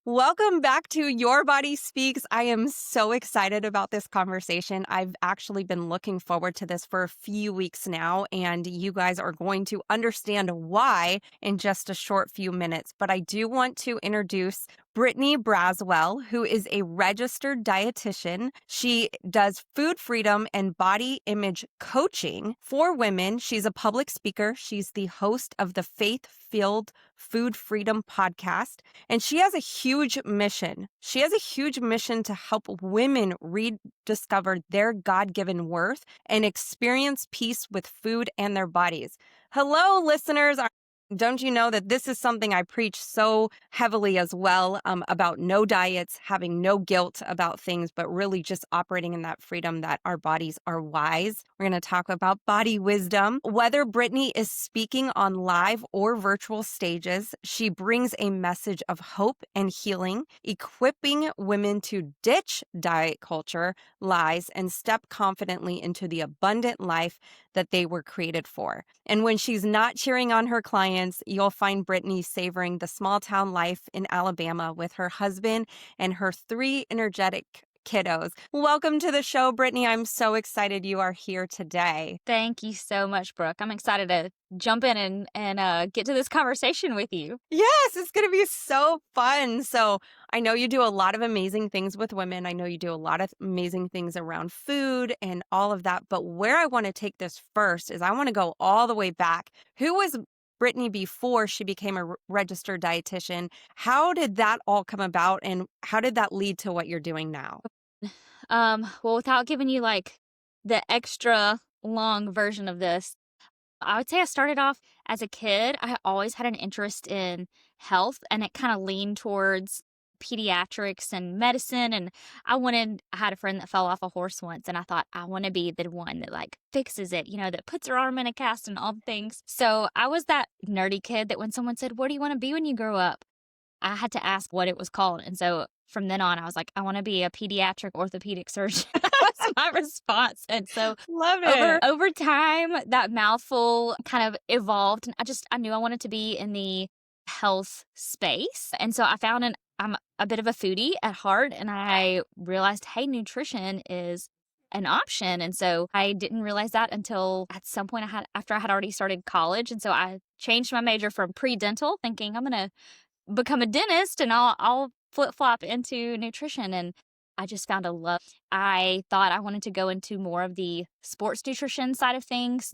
Welcome back to Your Body Speaks. I am so excited about this conversation. I've actually been looking forward to this for a few weeks now, and you guys are going to understand why in just a short few minutes. But I do want to introduce Brittany Braswell, who is a registered dietitian. She does food freedom and body image coaching for women. She's a public speaker. She's the host of the Faith-Filled Food Freedom podcast. And she has a huge mission. She has a huge mission to help women rediscover their God-given worth and experience peace with food and their bodies. Hello, listeners. Don't you know that this is something I preach so heavily as well, about no diets, having no guilt about things, but really just operating in that freedom that our bodies are wise. We're going to talk about body wisdom. Whether Brittany is speaking on live or virtual stages, she brings a message of hope and healing, equipping women to ditch diet culture, lies, and step confidently into the abundant life that they were created for. And when she's not cheering on her clients, you'll find Brittany savoring the small town life in Alabama with her husband and her 3 energetic kiddos. Welcome to the show, Brittany. I'm so excited you are here today. Thank you so much, Brooke. I'm excited to jump in and get to this conversation with you. Yes, it's going to be so fun. So I know you do a lot of amazing things with women. I know you do a lot of amazing things around food and all of that. But where I want to take this first is I want to go all the way back. Who was Brittany before she became a registered dietitian? How did that all come about, and how did that lead to what you're doing now? Well, without giving you like the extra long version of this, I would say I started off as a kid. I always had an interest in health, and it kind of leaned towards pediatrics and medicine. And I had a friend that fell off a horse once, and I thought, I want to be the one that like fixes it, that puts her arm in a cast and all the things. So I was that nerdy kid that when someone said, "What do you want to be when you grow up?" I had to ask what it was called. And so from then on, I was like, I want to be a pediatric orthopedic surgeon. That was my response. And so Love over it. over time, that mouthful kind of evolved. And I knew I wanted to be in the health space. And so I'm a bit of a foodie at heart, and I realized, hey, nutrition is an option. And so I didn't realize that until at some point after I had already started college. And so I changed my major from pre-dental, thinking I'm going to become a dentist and I'll flip-flop into nutrition. And I just found a love. I thought I wanted to go into more of the sports nutrition side of things.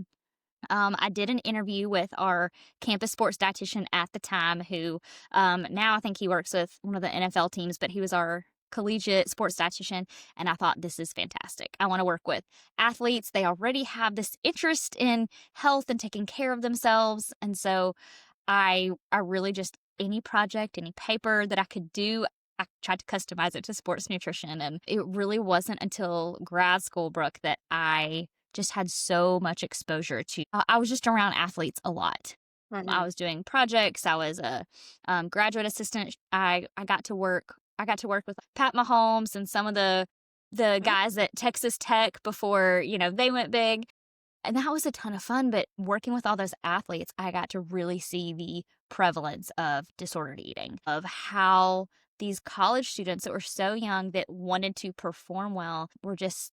I did an interview with our campus sports dietitian at the time who now I think he works with one of the NFL teams, but he was our collegiate sports dietitian. And I thought, this is fantastic. I want to work with athletes. They already have this interest in health and taking care of themselves. And so I really just any project, any paper that I could do, I tried to customize it to sports nutrition. And it really wasn't until grad school, Brooke, that I just had so much exposure to. I was just around athletes a lot. I was doing projects. I was a graduate assistant. I got to work with Pat Mahomes and some of the guys at Texas Tech before they went big. And that was a ton of fun, but working with all those athletes, I got to really see the prevalence of disordered eating, of how these college students that were so young that wanted to perform well were just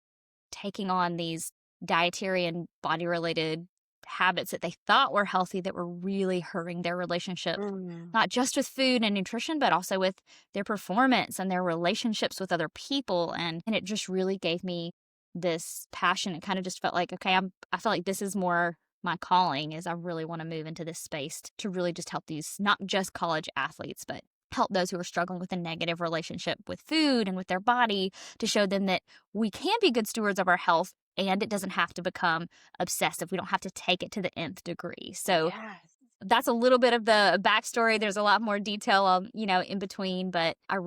taking on these dietary and body-related habits that they thought were healthy that were really hurting their relationship, not just with food and nutrition, but also with their performance and their relationships with other people. And it just really gave me this passion. It kind of just felt like, okay, I feel like this is more my calling, is I really want to move into this space to really just help these, not just college athletes, but help those who are struggling with a negative relationship with food and with their body, to show them that we can be good stewards of our health and it doesn't have to become obsessive. We don't have to take it to the nth degree. So that's a little bit of the backstory. There's a lot more detail, in between, but I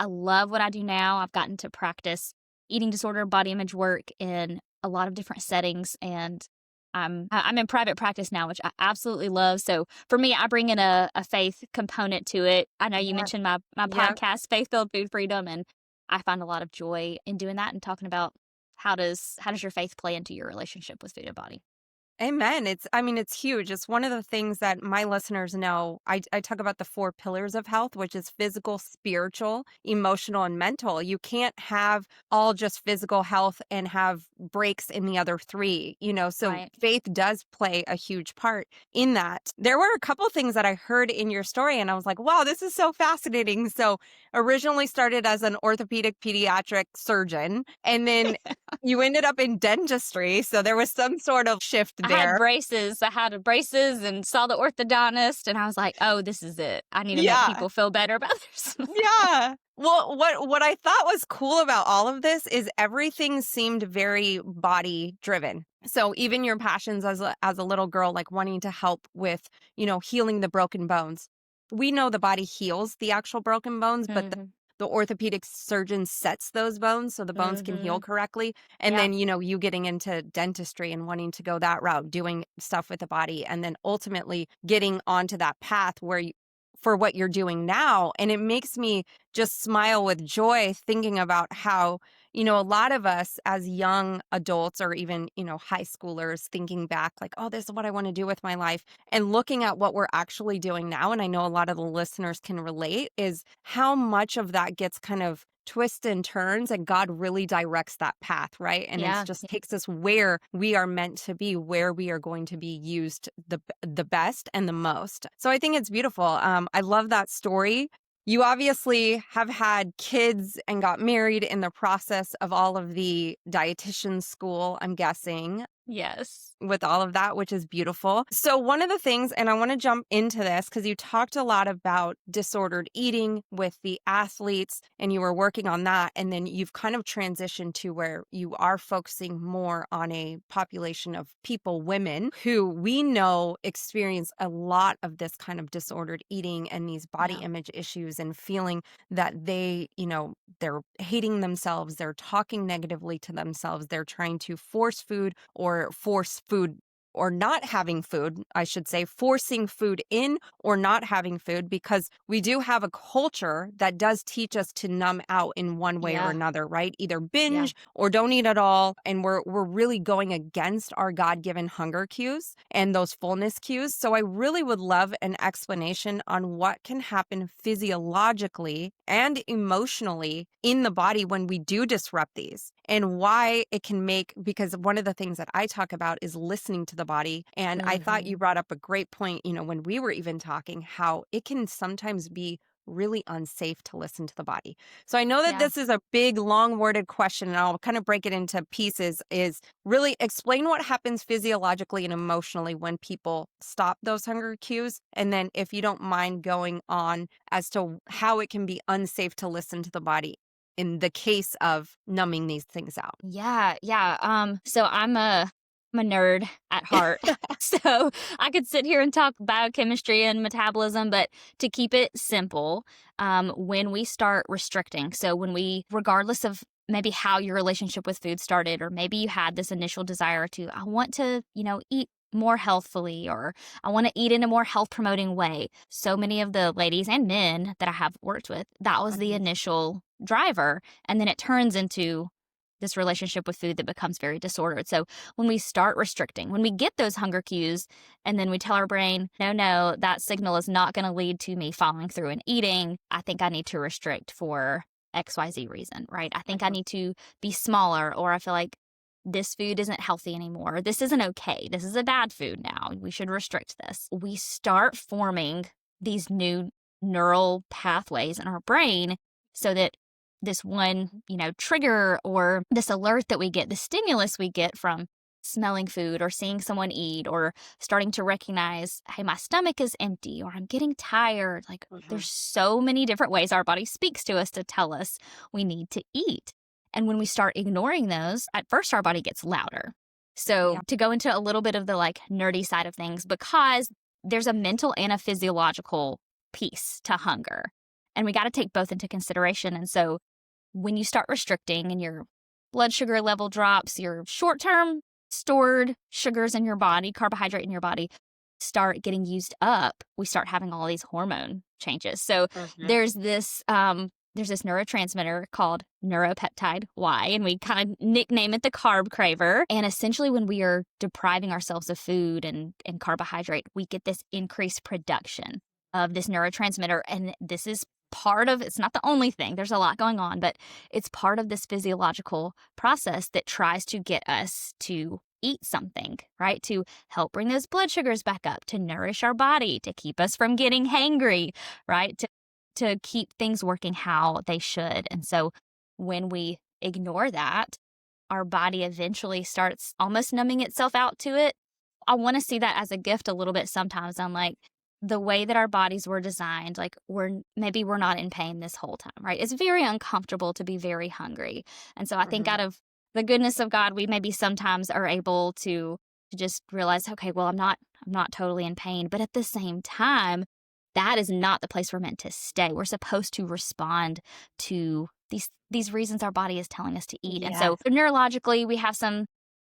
love what I do now. I've gotten to practice eating disorder, body image work in a lot of different settings. And I'm in private practice now, which I absolutely love. So for me, I bring in a faith component to it. I know you mentioned my podcast, Faith-Filled Food Freedom, and I find a lot of joy in doing that and talking about how does your faith play into your relationship with food and body. Amen. It's huge. It's one of the things that my listeners know. I talk about the four pillars of health, which is physical, spiritual, emotional, and mental. You can't have all just physical health and have breaks in the other three, so Right. faith does play a huge part in that. There were a couple things that I heard in your story, and I was like, wow, this is so fascinating. So, originally started as an orthopedic pediatric surgeon, and then you ended up in dentistry, so there was some sort of shift I had there. braces. I had braces and saw the orthodontist, and I was like, oh, this is it. I need to make Yeah. people feel better about themselves. Yeah. Well, what I thought was cool about all of this is everything seemed very body driven. So even your passions as a little girl, like wanting to help with, healing the broken bones. We know the body heals the actual broken bones, but Mm-hmm. the orthopedic surgeon sets those bones so the bones can Mm-hmm. heal correctly. And Yeah. then, you getting into dentistry and wanting to go that route, doing stuff with the body, and then ultimately getting onto that path where for what you're doing now. And it makes me just smile with joy thinking about how, a lot of us as young adults or even, high schoolers thinking back like, oh, this is what I want to do with my life and looking at what we're actually doing now. And I know a lot of the listeners can relate is how much of that gets kind of twists and turns and God really directs that path, right? And it's Yeah. just takes us where we are meant to be, where we are going to be used the best and the most. So I think it's beautiful. I love that story. You obviously have had kids and got married in the process of all of the dietitian school, I'm guessing Yes. with all of that, which is beautiful. So, one of the things, and I want to jump into this because you talked a lot about disordered eating with the athletes and you were working on that. And then you've kind of transitioned to where you are focusing more on a population of people, women, who we know experience a lot of this kind of disordered eating and these body Yeah. image issues and feeling that they're hating themselves, they're talking negatively to themselves, they're trying to force food or not having food, I should say, forcing food in or not having food, because we do have a culture that does teach us to numb out in one way or Yeah. another, right? Either Yeah. binge or don't eat at all. And we're really going against our God-given hunger cues and those fullness cues. So I really would love an explanation on what can happen physiologically and emotionally in the body when we do disrupt these and why it can because one of the things that I talk about is listening to the body. And I thought you Mm-hmm. brought up a great point, when we were even talking, how it can sometimes be really unsafe to listen to the body. So I know that Yeah. this is a big, long worded question, and I'll kind of break it into pieces is really explain what happens physiologically and emotionally when people stop those hunger cues. And then if you don't mind going on as to how it can be unsafe to listen to the body in the case of numbing these things out. Yeah. Yeah. So I'm a nerd at heart. So I could sit here and talk biochemistry and metabolism, but to keep it simple, when we start restricting, so regardless of maybe how your relationship with food started, or maybe you had this initial desire to, I want to, eat more healthfully, or I want to eat in a more health promoting way. So many of the ladies and men that I have worked with, that was the Mhm. initial driver. And then it turns into this relationship with food that becomes very disordered. So when we start restricting, when we get those hunger cues, and then we tell our brain, no, that signal is not going to lead to me following through and eating. I think I need to restrict for XYZ reason, right? I think I Mhm. need to be smaller, or I feel like this food isn't healthy anymore. This isn't okay. This is a bad food now. We should restrict this. We start forming these new neural pathways in our brain so that this one, trigger or this alert that we get, the stimulus we get from smelling food or seeing someone eat or starting to recognize, hey, my stomach is empty or I'm getting tired. Like Mhm. there's so many different ways our body speaks to us to tell us we need to eat. And when we start ignoring those, at first our body gets louder. So Yeah. to go into a little bit of the like nerdy side of things, because there's a mental and a physiological piece to hunger. And we got to take both into consideration. And so when you start restricting and your blood sugar level drops, your short term stored sugars in your body, carbohydrate in your body, start getting used up, we start having all these hormone changes. So Mhm. there's this there's this neurotransmitter called neuropeptide Y, and we kind of nickname it the carb craver. And essentially, when we are depriving ourselves of food and carbohydrate, we get this increased production of this neurotransmitter. And this is part of, it's not the only thing, there's a lot going on, but it's part of this physiological process that tries to get us to eat something, right? To help bring those blood sugars back up, to nourish our body, to keep us from getting hangry, right? To keep things working how they should. And so when we ignore that, our body eventually starts almost numbing itself out to it. I want to see that as a gift a little bit sometimes. I'm like, the way that our bodies were designed, like we're not in pain this whole time, right? It's very uncomfortable to be very hungry. And so I think out of the goodness of God, we maybe sometimes are able to just realize, okay, well, I'm not totally in pain. But at the same time, that is not the place we're meant to stay. We're supposed to respond to these reasons our body is telling us to eat. And so neurologically, we have some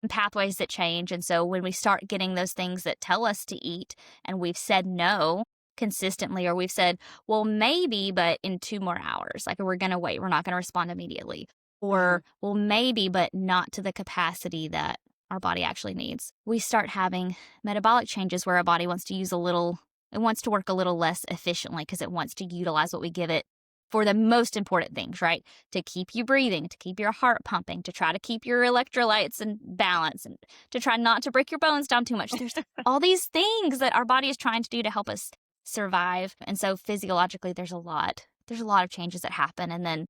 pathways that change. And so when we start getting those things that tell us to eat and we've said no consistently, or we've said, well, maybe, but in 2 more hours, like we're going to wait, we're not going to respond immediately. Or, well, maybe, but not to the capacity that our body actually needs. We start having metabolic changes where our body wants to it wants to work a little less efficiently because it wants to utilize what we give it for the most important things, right? To keep you breathing, to keep your heart pumping, to try to keep your electrolytes in balance, and to try not to break your bones down too much. There's all these things that our body is trying to do to help us survive. And so physiologically, there's a lot of changes that happen. And then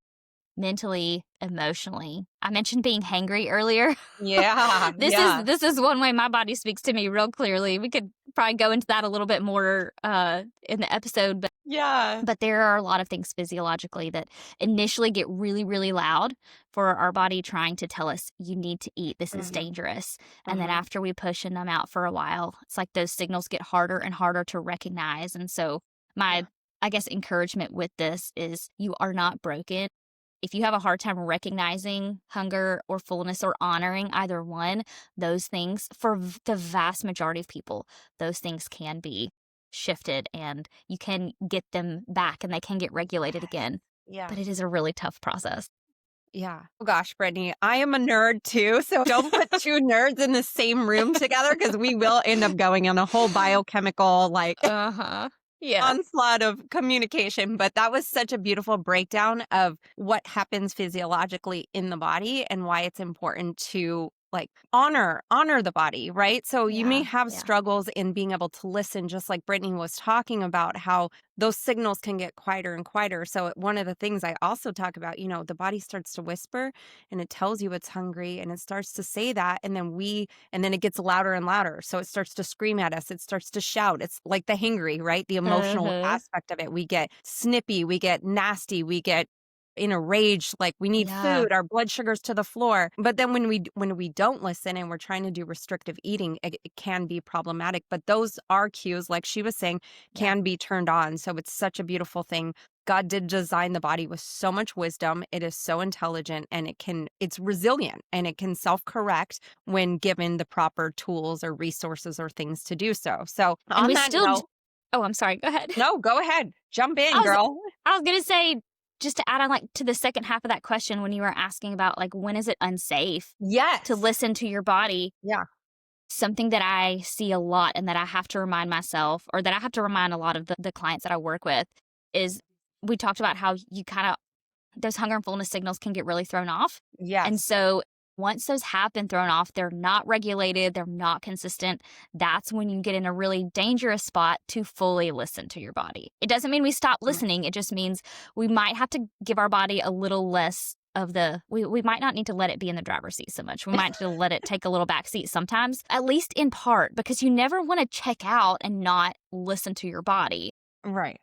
mentally, emotionally, I mentioned being hangry earlier. Yeah. This is one way my body speaks to me real clearly. We could probably go into that a little bit more in the episode, but there are a lot of things physiologically that initially get really, really loud for our body trying to tell us, you need to eat, this is dangerous. And then after we push and numb out for a while, it's like those signals get harder and harder to recognize. And so my, I guess, encouragement with this is you are not broken. If you have a hard time recognizing hunger or fullness or honoring either one, those things, for the vast majority of people, those things can be shifted and you can get them back and they can get regulated again. Yeah. But it is a really tough process. Yeah. Oh gosh, Brittany, I am a nerd too. So don't put 2 nerds in the same room together because we will end up going on a whole biochemical onslaught of communication. But that was such a beautiful breakdown of what happens physiologically in the body and why it's important to honor the body, right? So you may have struggles in being able to listen, just like Brittany was talking about how those signals can get quieter and quieter. So one of the things I also talk about, the body starts to whisper and it tells you it's hungry and it starts to say that. And then it gets louder and louder. So it starts to scream at us. It starts to shout. It's like the hangry, right? The emotional aspect of it. We get snippy, we get nasty, we get in a rage, like we need food, our blood sugar's to the floor. But then when we don't listen and we're trying to do restrictive eating, it can be problematic. But those are cues, like she was saying, can be turned on. So it's such a beautiful thing. God did design the body with so much wisdom. It is so intelligent and it's resilient and it can self-correct when given the proper tools or resources or things to do so. So on that note, oh, I'm sorry. Go ahead. No, go ahead. Jump in, girl. I was going to say, just to add on to the second half of that question, when you were asking about when is it unsafe to listen to your body? Yeah. Something that I see a lot and that I have to remind myself, or that I have to remind a lot of the clients that I work with, is we talked about how you those hunger and fullness signals can get really thrown off. Yes. And so once those have been thrown off, they're not regulated, they're not consistent. That's when you get in a really dangerous spot to fully listen to your body. It doesn't mean we stop listening. It just means we might have to give our body a little less of we might not need to let it be in the driver's seat so much. We might need to let it take a little back seat sometimes, at least in part, because you never want to check out and not listen to your body. Right.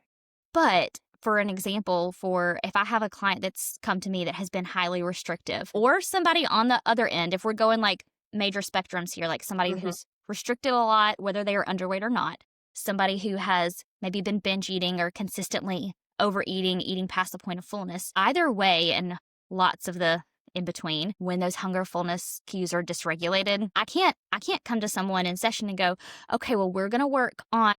But for an example, if I have a client that's come to me that has been highly restrictive, or somebody on the other end, if we're going major spectrums here, like somebody who's restricted a lot, whether they are underweight or not, somebody who has maybe been binge eating or consistently overeating, eating past the point of fullness, either way, and lots of the in between, when those hunger fullness cues are dysregulated, I can't come to someone in session and go, okay, well, we're going to work on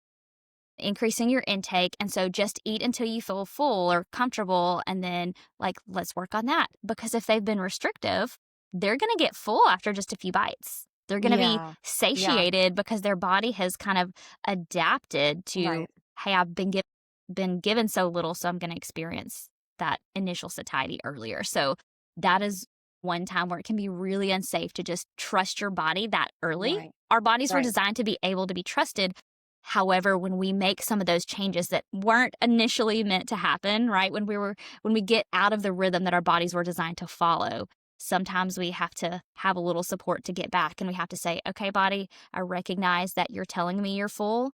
increasing your intake. And so just eat until you feel full or comfortable. And then, like, let's work on that. Because if they've been restrictive, they're going to get full after just a few bites. They're going to be Yeah. Yeah. satiated because their body has kind of adapted to, Right. hey, been given so little, so I'm going to experience that initial satiety earlier. So that is one time where it can be really unsafe to just trust your body that early. Right. Our bodies were Right. designed to be able to be trusted. However, when we make some of those changes that weren't initially meant to happen, right? When we get out of the rhythm that our bodies were designed to follow, sometimes we have to have a little support to get back, and we have to say, "Okay, body, I recognize that you're telling me you're full,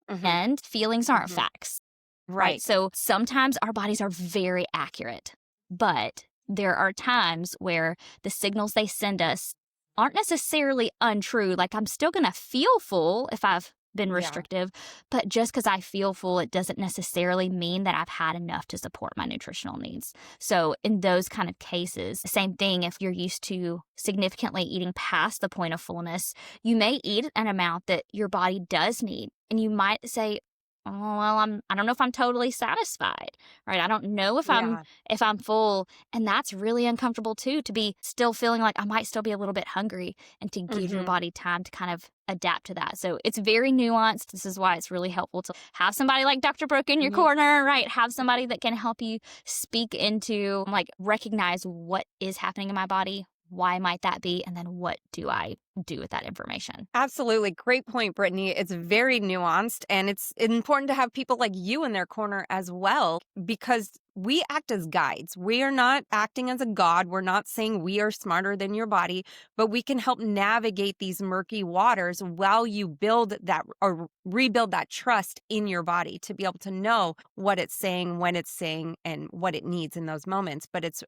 Hmm. and feelings aren't Hmm. facts." Right? Right. So sometimes our bodies are very accurate, but there are times where the signals they send us aren't necessarily untrue. Like, I'm still going to feel full if I've been Yeah. restrictive, but just because I feel full, it doesn't necessarily mean that I've had enough to support my nutritional needs. So, in those kind of cases, same thing, if you're used to significantly eating past the point of fullness, you may eat an amount that your body does need. And you might say, "Oh, well, I don't know if I'm totally satisfied," right? I don't know Yeah. if I'm full, and that's really uncomfortable too, to be still feeling like I might still be a little bit hungry, and to give your Hmm. body time to kind of adapt to that. So it's very nuanced. This is why it's really helpful to have somebody like Dr. Brooke in your Hmm. corner, right? Have somebody that can help you speak into, like, recognize what is happening in my body, why might that be, and then what do I do with that information? Absolutely. Great point, Brittany. It's very nuanced, and it's important to have people like you in their corner as well, because we act as guides. We are not acting as a god. We're not saying we are smarter than your body, but we can help navigate these murky waters while you build that or rebuild that trust in your body to be able to know what it's saying, when it's saying, and what it needs in those moments. But it's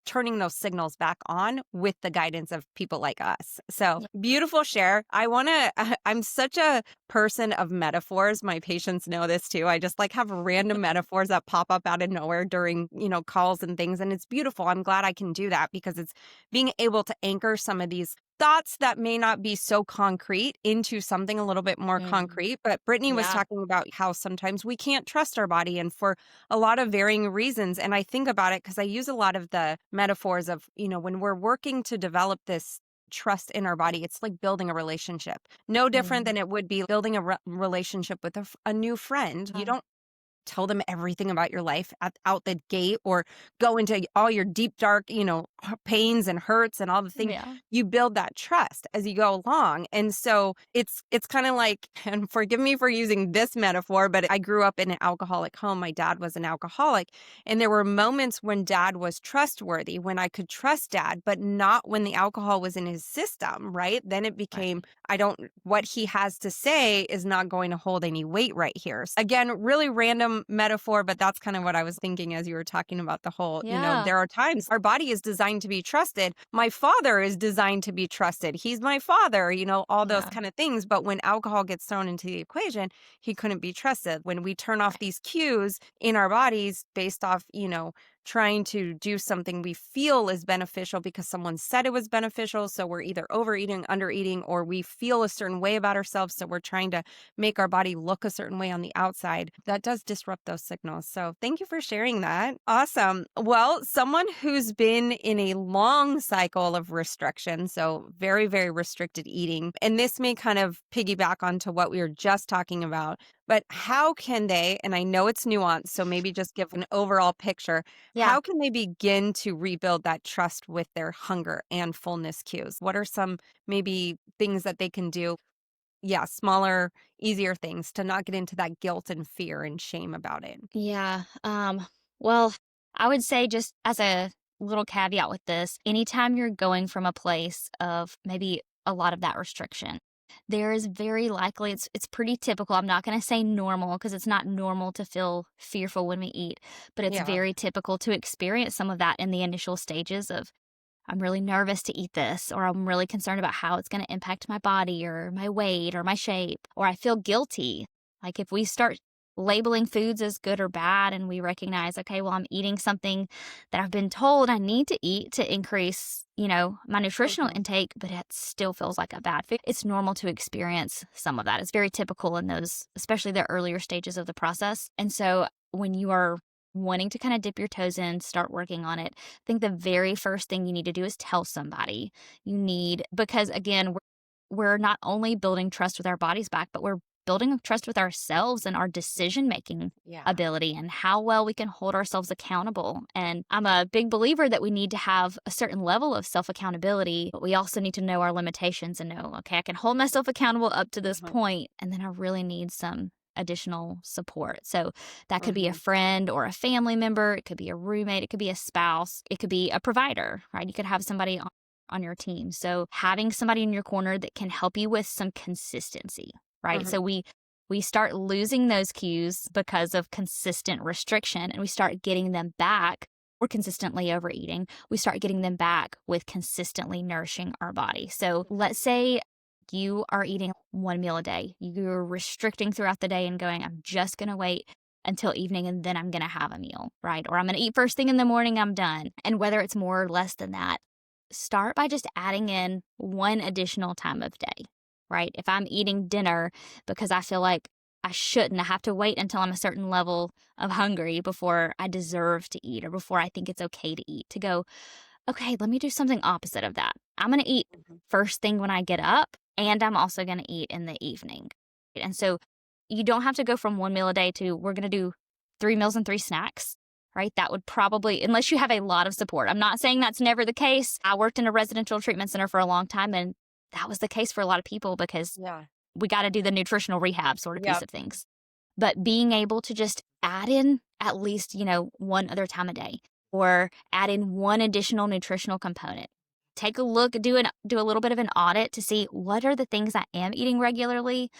turning those signals back on with the guidance of people like us. So beautiful share. I'm such a person of metaphors. My patients know this too. I just like have random metaphors that pop up out of nowhere during, calls and things. And it's beautiful. I'm glad I can do that because it's being able to anchor some of these thoughts that may not be so concrete into something a little bit more Mm, concrete. But Brittany was yeah. talking about how sometimes we can't trust our body. And for a lot of varying reasons. And I think about it because I use a lot of the metaphors of, when we're working to develop this trust in our body, it's like building a relationship. No different Mm. than it would be building a relationship with a new friend. You don't tell them everything about your life out the gate or go into all your deep dark pains and hurts and all the things. Yeah. You build that trust as you go along, and so it's kind of like, and forgive me for using this metaphor, but I grew up in an alcoholic home. My dad was an alcoholic, and there were moments when dad was trustworthy, when I could trust dad, but not when the alcohol was in his system. Right then it Right. became, I don't, what he has to say is not going to hold any weight right here. Again, really random metaphor, but that's kind of what I was thinking as you were talking about the whole, Yeah. there are times our body is designed to be trusted. My father is designed to be trusted. He's my father, all those Yeah. kind of things. But when alcohol gets thrown into the equation, he couldn't be trusted. When we turn off Right. these cues in our bodies based off, trying to do something we feel is beneficial because someone said it was beneficial. So we're either overeating, undereating, or we feel a certain way about ourselves. So we're trying to make our body look a certain way on the outside. That does disrupt those signals. So thank you for sharing that. Awesome. Well, someone who's been in a long cycle of restriction, so very, very restricted eating, and this may kind of piggyback onto what we were just talking about, but how can they, and I know it's nuanced, so maybe just give an overall picture, Yeah. how can they begin to rebuild that trust with their hunger and fullness cues? What are some maybe things that they can do? Yeah, smaller, easier things to not get into that guilt and fear and shame about it. Yeah. Well, I would say, just as a little caveat with this, anytime you're going from a place of maybe a lot of that restriction, there is very likely, it's pretty typical. I'm not going to say normal, because it's not normal to feel fearful when we eat, but it's Yeah. very typical to experience some of that in the initial stages of, I'm really nervous to eat this, or I'm really concerned about how it's going to impact my body or my weight or my shape, or I feel guilty. Like, if we start labeling foods as good or bad, and we recognize, okay, well, I'm eating something that I've been told I need to eat to increase, my nutritional Mhm. intake, but it still feels like a bad food. It's normal to experience some of that. It's very typical in those, especially the earlier stages of the process. And so when you are wanting to kind of dip your toes in, start working on it, I think the very first thing you need to do is tell somebody. Because again, we're not only building trust with our bodies back, but we're building trust with ourselves and our decision making Yeah. ability and how well we can hold ourselves accountable. And I'm a big believer that we need to have a certain level of self accountability, but we also need to know our limitations and know, okay, I can hold myself accountable up to this Mhm. point, and then I really need some additional support. So that could be a Mhm. friend or a family member, it could be a roommate, it could be a spouse, it could be a provider, right? You could have somebody on your team. So having somebody in your corner that can help you with some consistency, right? Mhm. So we start losing those cues because of consistent restriction, and we start getting them back. We're consistently overeating. We start getting them back with consistently nourishing our body. So let's say you are eating one meal a day. You're restricting throughout the day and going, I'm just going to wait until evening and then I'm going to have a meal, right? Or I'm going to eat first thing in the morning, I'm done. And whether it's more or less than that, start by just adding in one additional time of day, right? If I'm eating dinner because I feel like I shouldn't, I have to wait until I'm a certain level of hungry before I deserve to eat or before I think it's okay to eat, to go, okay, let me do something opposite of that. I'm going to eat Mhm. first thing when I get up, and I'm also going to eat in the evening. And so you don't have to go from one meal a day to we're going to do 3 meals and 3 snacks, right? That would probably, unless you have a lot of support. I'm not saying that's never the case. I worked in a residential treatment center for a long time, and that was the case for a lot of people because Yeah. we got to do the nutritional rehab sort of piece Yep. of things. But being able to just add in at least, one other time a day or add in one additional nutritional component. Take a look, do a little bit of an audit to see what are the things I am eating regularly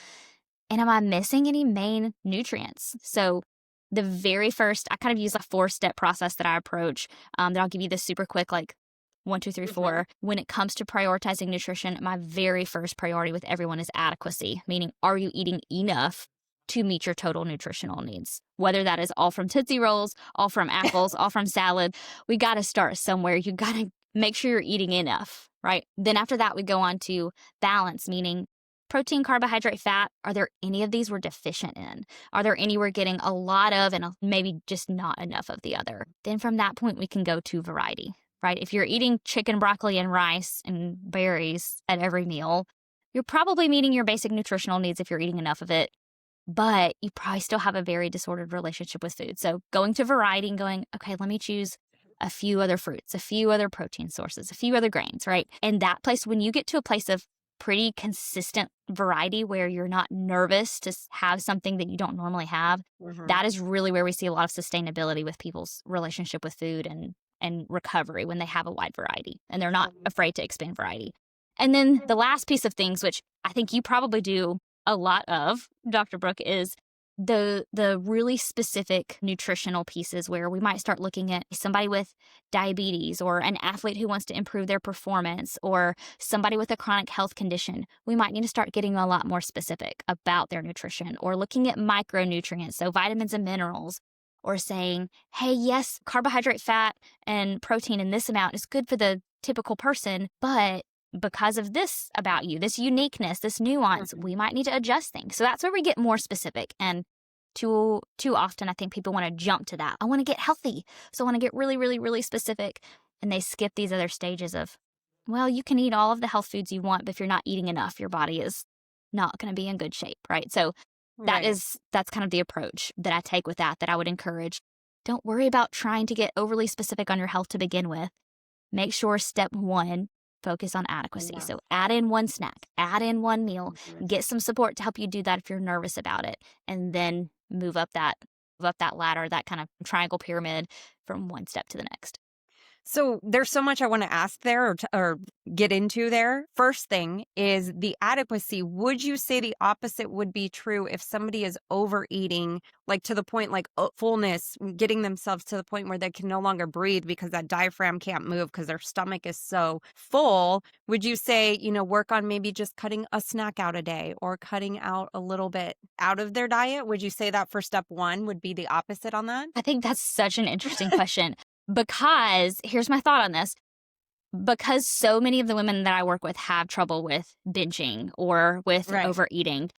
and am I missing any main nutrients? So the very first, I kind of use a 4-step process that I approach. That I'll give you this super quick, like 1, 2, 3, Mhm. 4. When it comes to prioritizing nutrition, my very first priority with everyone is adequacy, meaning are you eating enough to meet your total nutritional needs? Whether that is all from Tootsie Rolls, all from apples, all from salad, we got to start somewhere. You got to make sure you're eating enough, right? Then after that, we go on to balance, meaning protein, carbohydrate, fat. Are there any of these we're deficient in? Are there any we're getting a lot of and maybe just not enough of the other? Then from that point, we can go to variety, right? If you're eating chicken, broccoli, and rice and berries at every meal, you're probably meeting your basic nutritional needs if you're eating enough of it, but you probably still have a very disordered relationship with food. So going to variety and going, okay, let me choose a few other fruits, a few other protein sources, a few other grains, right? And that place, when you get to a place of pretty consistent variety where you're not nervous to have something that you don't normally have, Mhm. that is really where we see a lot of sustainability with people's relationship with food and recovery when they have a wide variety and they're not Mhm. afraid to expand variety. And then the last piece of things, which I think you probably do a lot of, Dr. Brook, is the really specific nutritional pieces where we might start looking at somebody with diabetes or an athlete who wants to improve their performance or somebody with a chronic health condition. We might need to start getting a lot more specific about their nutrition or looking at micronutrients, so vitamins and minerals, or saying, hey, yes, carbohydrate, fat, and protein in this amount is good for the typical person, but because of this about you, this uniqueness, this nuance, Mhm. we might need to adjust things. So that's where we get more specific. And too often, I think people want to jump to that. I want to get healthy, so I want to get really, really, really specific, and they skip these other stages of, well, you can eat all of the health foods you want, but if you're not eating enough, your body is not going to be in good shape, right? So Right. that's kind of the approach that I take with that I would encourage. Don't worry about trying to get overly specific on your health to begin with. Make sure step 1, focus on adequacy. Enough. So add in one snack, add in one meal, Mhm. get some support to help you do that if you're nervous about it, and then move up that ladder, that kind of triangle pyramid from one step to the next. So there's so much I want to ask there or get into there. First thing is the adequacy. Would you say the opposite would be true if somebody is overeating, like to the point like fullness, getting themselves to the point where they can no longer breathe because that diaphragm can't move because their stomach is so full? Would you say, work on maybe just cutting a snack out a day or cutting out a little bit out of their diet? Would you say that for step one would be the opposite on that? I think that's such an interesting question because here's my thought on this. Because so many of the women that I work with have trouble with binging or with Right. overeating,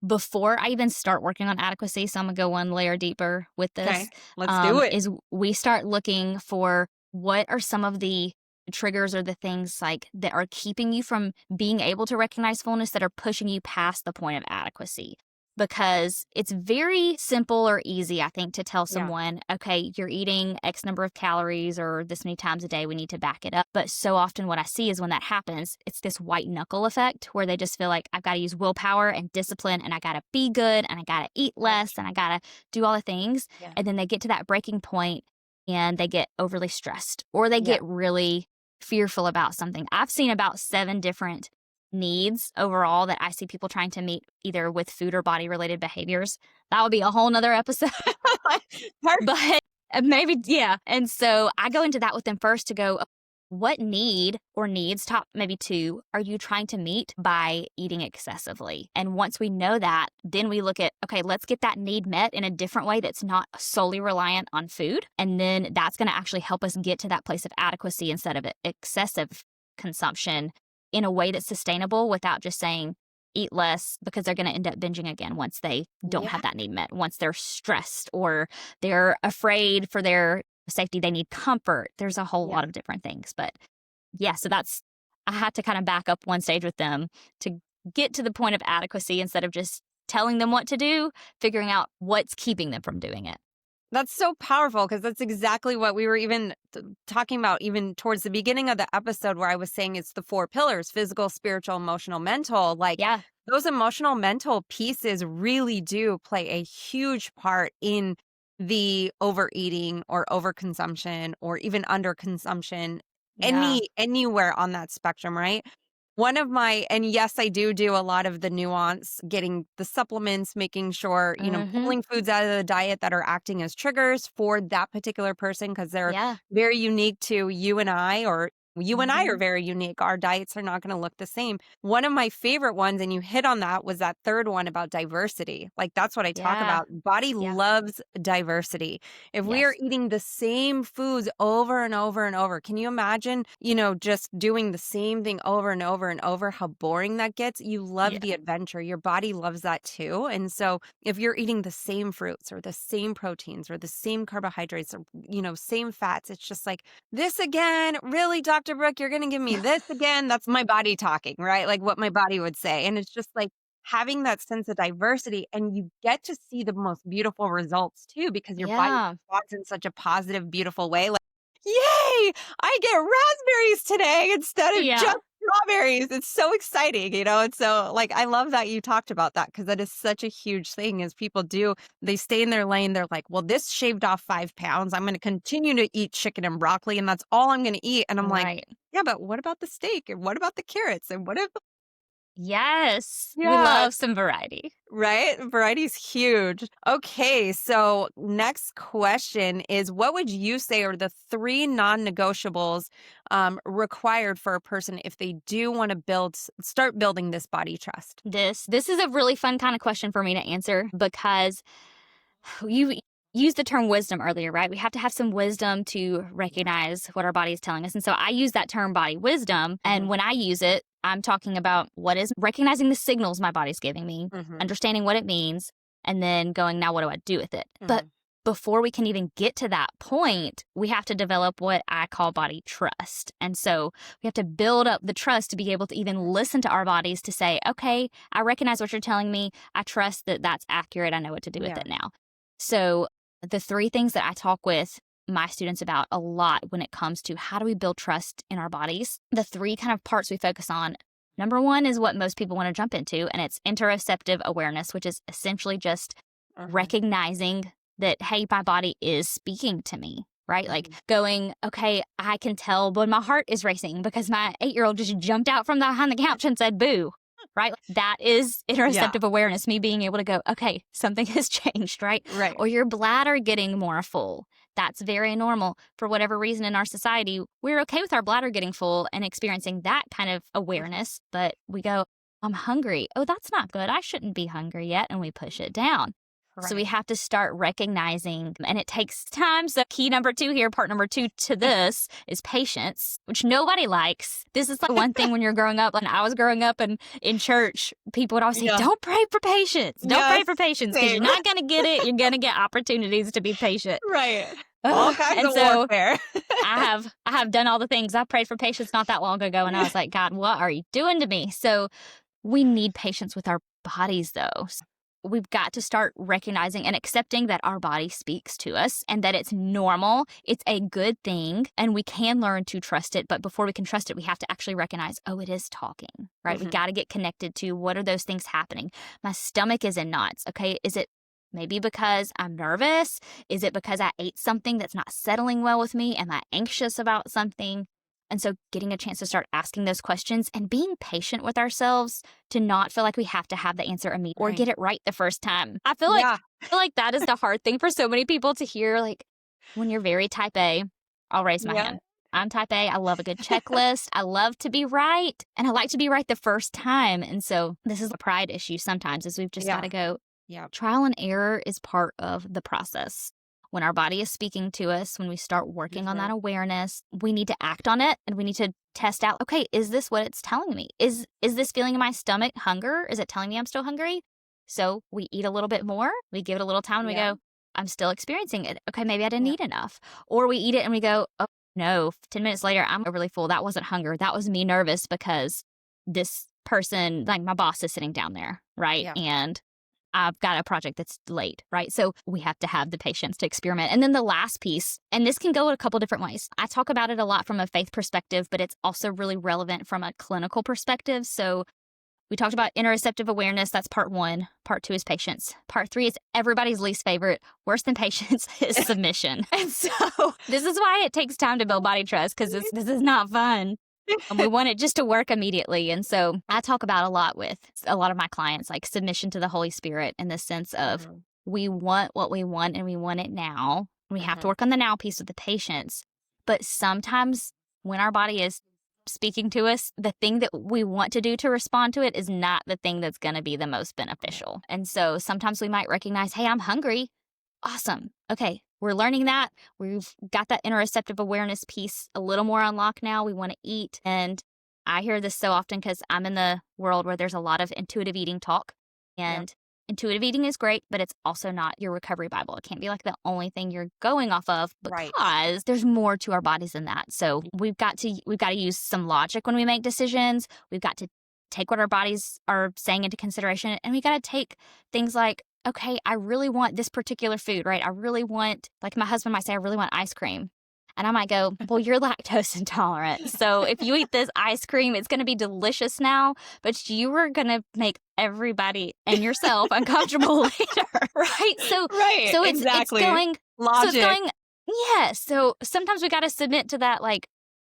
before I even start working on adequacy, so I'm gonna go one layer deeper with Okay. this, Let's do it. is we start looking for what are some of the triggers or the things like that are keeping you from being able to recognize fullness that are pushing you past the point of adequacy. Because it's very simple or easy, I think, to tell Yeah. someone, okay, you're eating X number of calories or this many times a day, we need to back it up. But so often what I see is when that happens, it's this white knuckle effect where they just feel like I've got to use willpower and discipline and I got to be good and I got to eat less and I got to do all the things. Yeah. And then they get to that breaking point and they get overly stressed or they Yeah. get really fearful about something. I've seen about 7 different needs overall that I see people trying to meet either with food or body related behaviors. That would be a whole nother episode. But maybe, yeah. And so I go into that with them first to go, what need or needs, top maybe 2, are you trying to meet by eating excessively? And once we know that, then we look at, okay, let's get that need met in a different way that's not solely reliant on food. And then that's going to actually help us get to that place of adequacy instead of excessive consumption in a way that's sustainable without just saying eat less because they're going to end up binging again once they don't have that need met, once they're stressed or they're afraid for their safety, they need comfort. There's a whole lot of different things. But yeah, so I had to kind of back up one stage with them to get to the point of adequacy instead of just telling them what to do, figuring out what's keeping them from doing it. That's so powerful because that's exactly what we were even talking about, even towards the beginning of the episode, where I was saying it's the 4 pillars: physical, spiritual, emotional, mental. Like, Yeah. those emotional, mental pieces really do play a huge part in the overeating or overconsumption or even underconsumption, Yeah. anywhere on that spectrum, right? And yes, I do a lot of the nuance, getting the supplements, making sure, Mm-hmm. pulling foods out of the diet that are acting as triggers for that particular person because they're Yeah. very unique to you and I, or you and I are Mm-hmm. very unique. Our diets are not going to look the same. One of my favorite ones, and you hit on that, was that third one about diversity. Like, that's what I talk Yeah. about. Body Yeah. loves diversity. If we are Yes. eating the same foods over and over and over, can you imagine, just doing the same thing over and over and over, how boring that gets? You love Yeah. the adventure. Your body loves that too. And so if you're eating the same fruits or the same proteins or the same carbohydrates or, same fats, it's just like, this again? Really, Dr. Brooke, you're going to give me this again? That's my body talking, right? Like what my body would say. And it's just like having that sense of diversity, and you get to see the most beautiful results too, because your body Yeah. responds in such a positive, beautiful way. Like, yay, I get raspberries today instead of Yeah. just strawberries. It's so exciting, And so, like, I love that you talked about that because that is such a huge thing as people do. They stay in their lane. They're like, well, this shaved off 5 pounds. I'm going to continue to eat chicken and broccoli, and that's all I'm going to eat. And I'm like, Right. yeah, but what about the steak? And what about the carrots? And what if, Yes. We yeah, love some variety. right? Variety's huge. Okay, so next question is, what would you say are the 3 non-negotiables required for a person if they do want to start building this body trust? This is a really fun kind of question for me to answer because you used the term wisdom earlier, right? We have to have some wisdom to recognize what our body is telling us. And so I use that term body wisdom. And when I use it, I'm talking about what is recognizing the signals my body's giving me, understanding what it means, and then going, now what do I do with it? But before we can even get to that point, we have to develop what I call body trust. And so we have to build up the trust to be able to even listen to our bodies to say, okay, I recognize what you're telling me. I trust that that's accurate. I know what to do with it now. So the 3 things that I talk with my students about a lot when it comes to how do we build trust in our bodies, the 3 kind of parts we focus on. Number 1 is what most people want to jump into, and it's interoceptive awareness, which is essentially just recognizing that, hey, my body is speaking to me. right? Like going, okay, I can tell when my heart is racing because my 8-year-old just jumped out from behind the couch and said, boo, right? That is Yeah. interoceptive awareness, me being able to go, okay, something has changed, right? Right. Or your bladder getting more full. That's very normal. For whatever reason in our society, we're okay with our bladder getting full and experiencing that kind of awareness, but we go, I'm hungry. Oh, that's not good. I shouldn't be hungry yet. And we push it down. So we Right. have to start recognizing, and it takes time. So key number 2 here, part number 2 to this is patience, which nobody likes. This is like one thing when you're growing up, and I was growing up and in church, people would always say, Yeah. don't pray for patience. Don't pray Yes, for patience because you're same. not going to get it. You're going to get opportunities to be patient. Right. All kinds And of so warfare. I have done all the things. I prayed for patience not that long ago, and I was like, God, what are you doing to me? So we need patience with our bodies, though. We've got to start recognizing and accepting that our body speaks to us and that it's normal. It's a good thing, and we can learn to trust it. But before we can trust it, we have to actually recognize, oh, it is talking, right? We got to get connected to what are those things happening. My stomach is in knots. Okay. Is it maybe because I'm nervous? Is it because I ate something that's not settling well with me? Am I anxious about something? And so getting a chance to start asking those questions and being patient with ourselves to not feel like we have to have the answer immediately or get it right the first time. I feel like that is the hard thing for so many people to hear. Like when you're very type A, I'll raise my hand. I'm type A. I love a good checklist. I love to be right. And I like to be right the first time. And so this is a pride issue sometimes is we've just got to go, trial and error is part of the process. When our body is speaking to us, when we start working on that awareness, we need to act on it and we need to test out, okay, is this what it's telling me? Is this feeling in my stomach hunger? Is it telling me I'm still hungry? So we eat a little bit more, we give it a little time and we go, I'm still experiencing it. Okay, maybe I didn't eat enough. Or we eat it and we go, oh no, 10 minutes later, I'm overly full. That wasn't hunger. That was me nervous because this person, like my boss is sitting down there, right? And I've got a project that's late, right? So we have to have the patience to experiment. And then the last piece, and this can go in a couple different ways. I talk about it a lot from a faith perspective, but it's also really relevant from a clinical perspective. So we talked about interoceptive awareness. That's part 1. Part 2 is patience. Part 3 is everybody's least favorite, worse than patience, is submission. And so this is why it takes time to build body trust because this is not fun. And we want it just to work immediately. And so I talk about a lot with a lot of my clients, like submission to the Holy Spirit in the sense of we want what we want and we want it now. We have to work on the now piece with the patience. But sometimes when our body is speaking to us, the thing that we want to do to respond to it is not the thing that's going to be the most beneficial. And so sometimes we might recognize, hey, I'm hungry. Awesome. Okay. We're learning that. We've got that interoceptive awareness piece a little more unlocked now. We want to eat. And I hear this so often because I'm in the world where there's a lot of intuitive eating talk. And intuitive eating is great, but it's also not your recovery Bible. It can't be like the only thing you're going off of because there's more to our bodies than that. So we've got to use some logic when we make decisions. We've got to take what our bodies are saying into consideration. And we got to take things like, okay, I really want this particular food, right? I really want, like my husband might say, I really want ice cream. And I might go, well, you're lactose intolerant. So if you eat this ice cream, it's going to be delicious now, but you are going to make everybody and yourself uncomfortable later, right? So it's going, logic. So it's going, so sometimes we got to submit to that, like,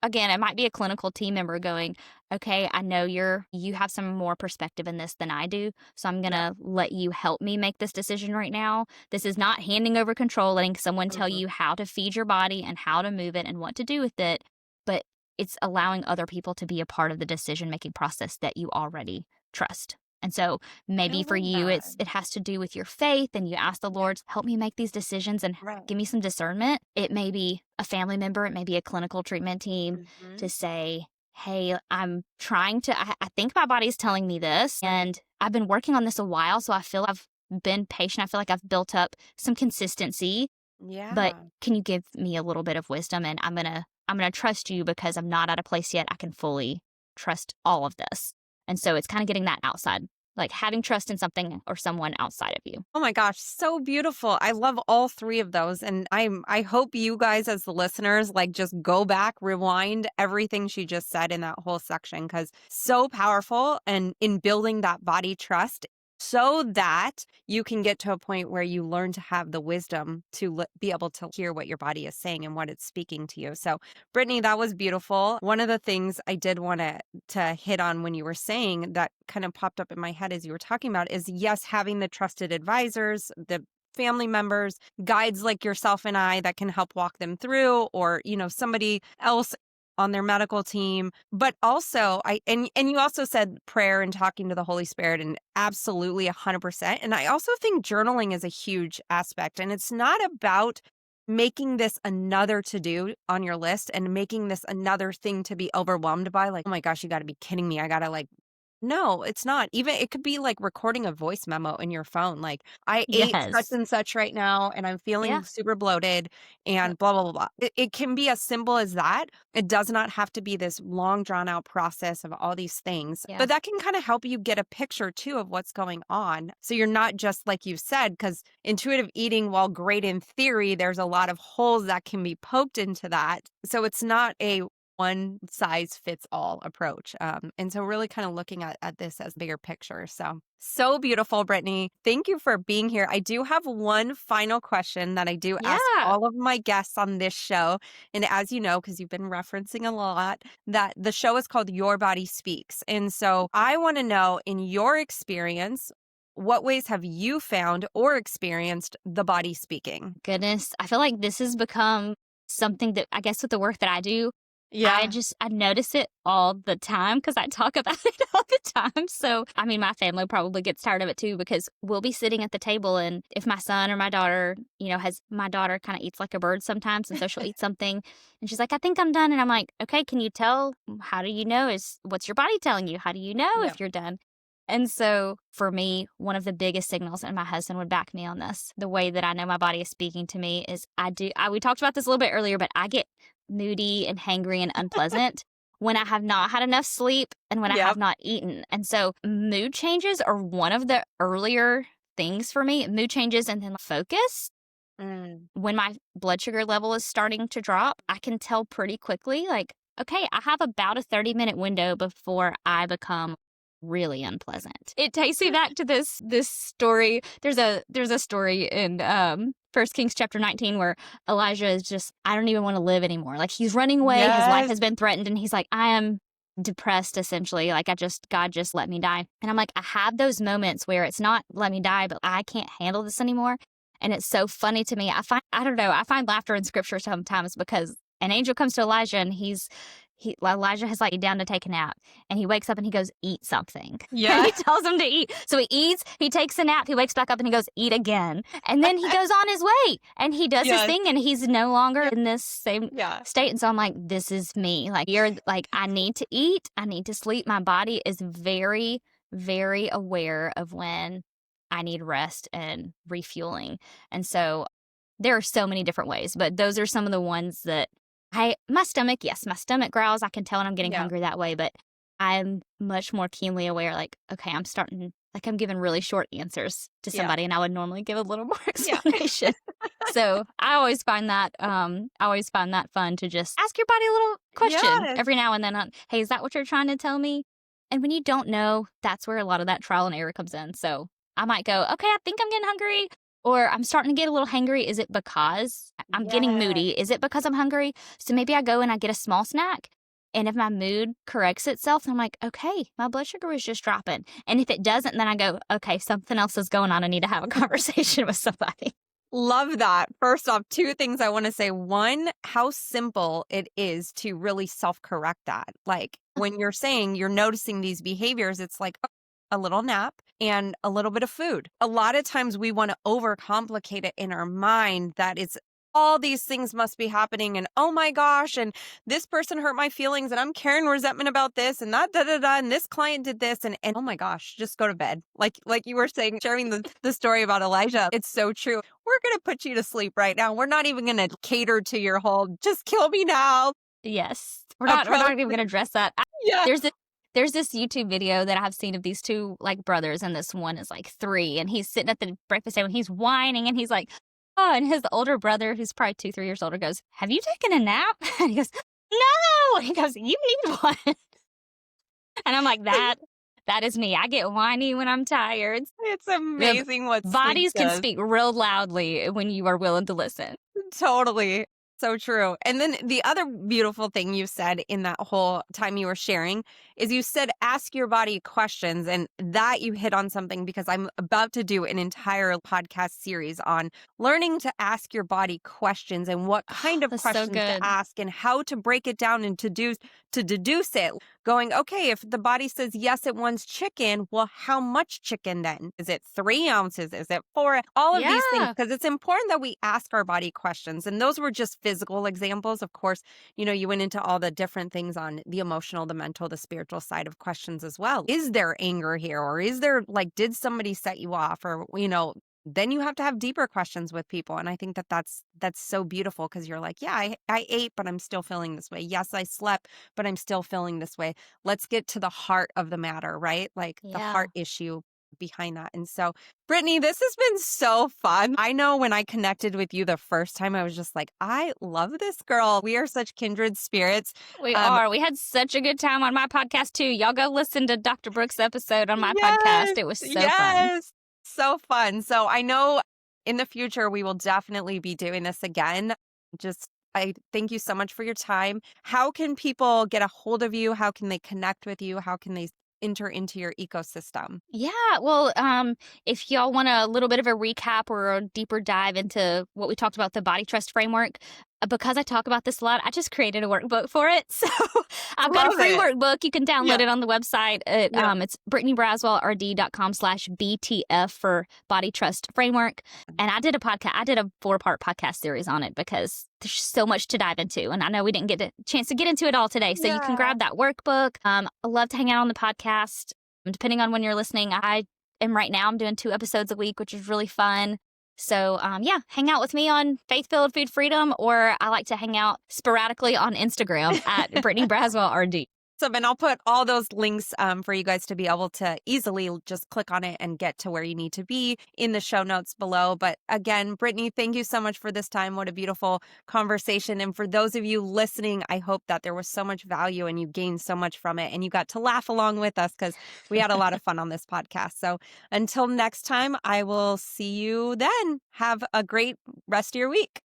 again, it might be a clinical team member going, okay, I know you have some more perspective in this than I do, so I'm going to let you help me make this decision right now. This is not handing over control, letting someone tell you how to feed your body and how to move it and what to do with it, but it's allowing other people to be a part of the decision-making process that you already trust. And so maybe for you, it has to do with your faith and you ask the Lord, help me make these decisions and give me some discernment. It may be a family member, it may be a clinical treatment team to say, hey, I'm trying to, I think my body's telling me this and I've been working on this a while. So I feel I've been patient. I feel like I've built up some consistency, but can you give me a little bit of wisdom? And I'm going to trust you because I'm not at a place yet I can fully trust all of this. And so it's kind of getting that outside, like having trust in something or someone outside of you. Oh my gosh, so beautiful. I love all 3 of those. And I hope you guys as the listeners, like just go back, rewind everything she just said in that whole section, because so powerful. And in building that body trust, so that you can get to a point where you learn to have the wisdom to be able to hear what your body is saying and what it's speaking to you. So, Brittany, that was beautiful. One of the things I did want to hit on when you were saying that kind of popped up in my head as you were talking about is yes, having the trusted advisors, the family members, guides like yourself and I that can help walk them through, or, somebody else on their medical team. But also and you also said prayer and talking to the Holy Spirit, and absolutely 100%. And I also think journaling is a huge aspect, and it's not about making this another to do on your list and making this another thing to be overwhelmed by, like, oh my gosh, you got to be kidding me. I got to like no, it's not. Even it could be like recording a voice memo in your phone. Like, I ate such Yes. and such right now and I'm Yeah. feeling super bloated Yep. and blah, blah, blah, blah. It can be as simple as that. It does not have to be this long, drawn out process of all these things, Yeah. but that can kind of help you get a picture too of what's going on. So you're not just like you said, because intuitive eating, while great in theory, there's a lot of holes that can be poked into that. So it's not a one size fits all approach. And so really kind of looking at this as bigger picture. So beautiful, Brittany. Thank you for being here. I do have one final question that I do ask Yeah. all of my guests on this show. And as you know, because you've been referencing a lot, that the show is called Your Body Speaks. And so I want to know, in your experience, what ways have you found or experienced the body speaking? Goodness. I feel like this has become something that I guess with the work that I do, Yeah. I notice it all the time because I talk about it all the time. So, I mean, my family probably gets tired of it too because we'll be sitting at the table, and if my son or my daughter, my daughter kind of eats like a bird sometimes, and so she'll eat something, and she's like, "I think I'm done," and I'm like, "Okay, can you tell? How do you know? What's your body telling you? How do you know Yeah. if you're done?" And so for me, one of the biggest signals, and my husband would back me on this, the way that I know my body is speaking to me is we talked about this a little bit earlier, but I get moody and hangry and unpleasant when I have not had enough sleep and when I have Yep. not eaten. And so mood changes are one of the earlier things for me. Mood changes and then focus. Mm. When my blood sugar level is starting to drop, I can tell pretty quickly, like, okay, I have about a 30-minute window before I become really unpleasant. It takes me back to this story. There's a story in 1 Kings chapter 19 where Elijah is just, I don't even want to live anymore. Like, he's running away, his life Yes. has been threatened, and he's like, I am depressed essentially. Like, God just let me die. And I'm like, I have those moments where it's not let me die, but I can't handle this anymore. And it's so funny to me. I don't know, I find laughter in scripture sometimes because an angel comes to Elijah and Elijah has like down to take a nap, and he wakes up and he goes, eat something. Yeah. And he tells him to eat. So he eats, he takes a nap, he wakes back up and he goes, eat again. And then he goes on his way and he does his Yes. thing, and he's no longer in this same Yeah. state. And so I'm like, this is me. Like, I need to eat, I need to sleep. My body is very, very aware of when I need rest and refueling. And so there are so many different ways, but those are some of the ones that my stomach growls. I can tell when I'm getting Yeah. hungry that way, but I'm much more keenly aware, like, okay, I'm giving really short answers to Yeah. somebody, and I would normally give a little more Yeah. explanation. So I always find that fun to just ask your body a little question Yes. every now and then on, hey, is that what you're trying to tell me? And when you don't know, that's where a lot of that trial and error comes in. So I might go, okay, I think I'm getting hungry, or I'm starting to get a little hangry. Is it because I'm getting moody? Is it because I'm hungry? So maybe I go and I get a small snack. And if my mood corrects itself, I'm like, okay, my blood sugar was just dropping. And if it doesn't, then I go, okay, something else is going on. I need to have a conversation with somebody. Love that. First off, two things I want to say. One, how simple it is to really self-correct that. Like, when you're saying you're noticing these behaviors, it's like a little nap and a little bit of food. A lot of times we want to overcomplicate it in our mind that it's all these things must be happening, and oh my gosh, and this person hurt my feelings, and I'm carrying resentment about this, and that and this client did this, and oh my gosh, just go to bed. Like you were saying, sharing the story about Elijah. It's so true. We're gonna put you to sleep right now. We're not even gonna cater to your whole just kill me now. Yes. We're not even going to address that. Yeah. There's this YouTube video that I've seen of these two like brothers, and this one is like 3, and he's sitting at the breakfast table and he's whining, and he's like, oh, and his older brother, who's probably 2-3 years older, goes, have you taken a nap? And he goes, no. And he goes, you need one. And I'm like, that That is me. I get whiny when I'm tired. It's The amazing what sleep bodies can does. speak real loudly when you are willing to listen. Totally. So true. And then the other beautiful thing you said in that whole time you were sharing is you said, ask your body questions. And that you hit on something because I'm about to do an entire podcast series on learning to ask your body questions and what kind Oh, of that's so questions to good. ask and how to break it down and to deduce it. Going, okay, if the body says yes, it wants chicken, well, how much chicken then? Is it 3 ounces? Is it four? All of these things, Yeah. because it's important that we ask our body questions. And those were just physical examples. Of course, you went into all the different things on the emotional, the mental, the spiritual side of questions as well. Is there anger here? Or is there did somebody set you off? Or, then you have to have deeper questions with people. And I think that that's so beautiful because you're like, yeah, I ate, but I'm still feeling this way. Yes, I slept, but I'm still feeling this way. Let's get to the heart of the matter, right? Like the Yeah. heart issue behind that. And so, Brittany, this has been so fun. I know when I connected with you the first time, I was just like, I love this girl. We are such kindred spirits. We Um, are. We had such a good time on my podcast too. Y'all go listen to Dr. Brooks' episode on my yes, podcast. It was so fun. yes, so fun. So I know in the future we will definitely be doing this again. Just I thank you so much for your time. How can people get a hold of you? How can they connect with you? How can they enter into your ecosystem? Yeah, well, if y'all want a little bit of a recap or a deeper dive into what we talked about, the body trust framework, because I talk about this a lot, I just created a workbook for it. So I've got a Love free it. workbook. You can download Yeah. it on the website. Yeah. It's brittanybraswellrd.com/BTF for body trust framework. And I did a 4-part podcast series on it because there's so much to dive into. And I know we didn't get a chance to get into it all today. So you can Yeah. grab that workbook. I love to hang out on the podcast. Depending on when you're listening, I'm doing 2 episodes a week, which is really fun. So, yeah, hang out with me on Faith-Filled Food Freedom, or I like to hang out sporadically on Instagram at Brittany Braswell RD. So, and I'll put all those links for you guys to be able to easily just click on it and get to where you need to be in the show notes below. But again, Brittany, thank you so much for this time. What a beautiful conversation. And for those of you listening, I hope that there was so much value and you gained so much from it and you got to laugh along with us because we had a lot of fun on this podcast. So until next time, I will see you then. Have a great rest of your week.